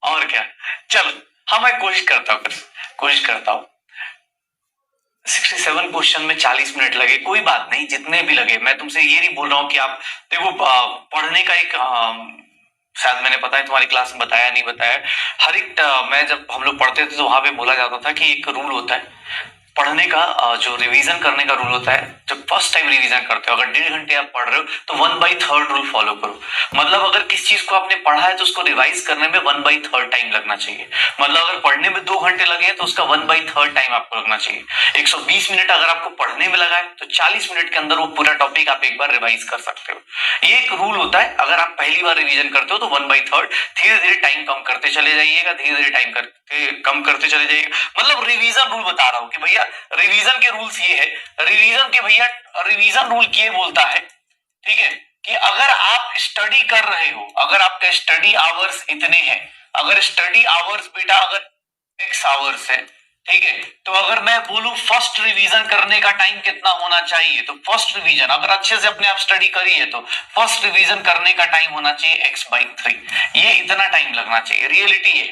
और क्या। चलो हाँ, मैं कोशिश करता हूँ। 67 क्वेश्चन में 40 मिनट लगे, कोई बात नहीं, जितने भी लगे। मैं तुमसे ये नहीं बोल रहा हूँ कि आप देखो, पढ़ने का एक शायद मैंने पता है तुम्हारी क्लास में बताया नहीं बताया। हर एक मैं जब हम लोग पढ़ते थे तो वहां पे बोला जाता था कि एक रूल होता है पढ़ने का, जो रिवीजन करने का रूल होता है। जब फर्स्ट टाइम रिवीजन करते हो, अगर 1.5 घंटे आप पढ़ रहे हो तो 1/3 रूल फॉलो करो। मतलब अगर किस चीज को आपने पढ़ा है तो उसको रिवाइज करने में 1/3 टाइम लगना चाहिए। मतलब अगर पढ़ने में 2 घंटे लगे हैं तो उसका 1/3 टाइम आपको लगना चाहिए। 120 मिनट अगर आपको पढ़ने में लगा है तो 40 मिनट के अंदर वो पूरा टॉपिक आप एक बार रिवाइज कर सकते हो। ये एक रूल होता है। अगर आप पहली बार रिवीजन करते हो तो 1/3, धीरे धीरे टाइम कम करते चले जाइएगा, धीरे धीरे टाइम कम करते चले जाइएगा। मतलब रिवीजन रूल बता रहा हूं कि भैया रिवीजन के रूल्स ये है। रिवीजन के भैया रिवीजन रूल ये बोलता है, ठीक है, कि अगर आप स्टडी कर रहे हो, अगर आपके स्टडी आवर्स इतने हैं, अगर स्टडी आवर्स बेटा अगर x आवर्स है, ठीक है, तो अगर मैं बोलूं फर्स्ट रिवीजन करने का टाइम कितना होना चाहिए, तो फर्स्ट रिवीजन अगर अच्छे से अपने आप स्टडी करी है तो फर्स्ट रिवीजन करने का टाइम होना चाहिए x/3। ये इतना टाइम लगना चाहिए, रियलिटी है।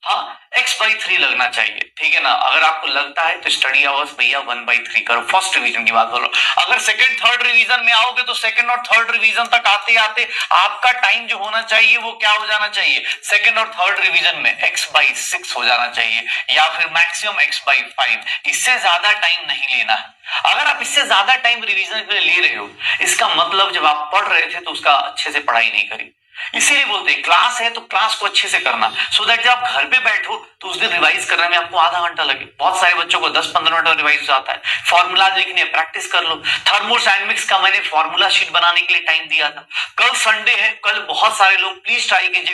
हाँ, x/3 लगना चाहिए, ठीक है ना। अगर आपको लगता है तो स्टडी आवर्स भैया 1/3 करो। फर्स्ट रिवीजन की बात बोलो। अगर सेकंड थर्ड रिवीजन में आओगे तो सेकंड और थर्ड रिवीजन तक आते आते आपका टाइम जो होना चाहिए वो क्या हो जाना चाहिए, सेकंड और थर्ड रिवीजन में x/6 हो जाना चाहिए, या फिर मैक्सिमम x/5। इससे ज्यादा टाइम नहीं लेना है। अगर आप इससे ज्यादा टाइम रिवीजन के लिए ले रहे हो, इसका मतलब जब आप पढ़ रहे थे तो उसका अच्छे से पढ़ाई नहीं करी। इसीलिए बोलते हैं क्लास है तो क्लास को अच्छे से करना, सो दैट जब आप घर पे बैठो तो उस दिन रिवाइज करने में आपको आधा घंटा लगे। बहुत सारे बच्चों को 10-15 मिनट में रिवाइज हो जाता है। फॉर्मूला लिखने प्रैक्टिस कर लो। थर्मोडायनेमिक्स का मैंने फॉर्मूला शीट बनाने के लिए टाइम दिया था। कल संडे है, कल बहुत सारे लोग प्लीज ट्राई कीजिए।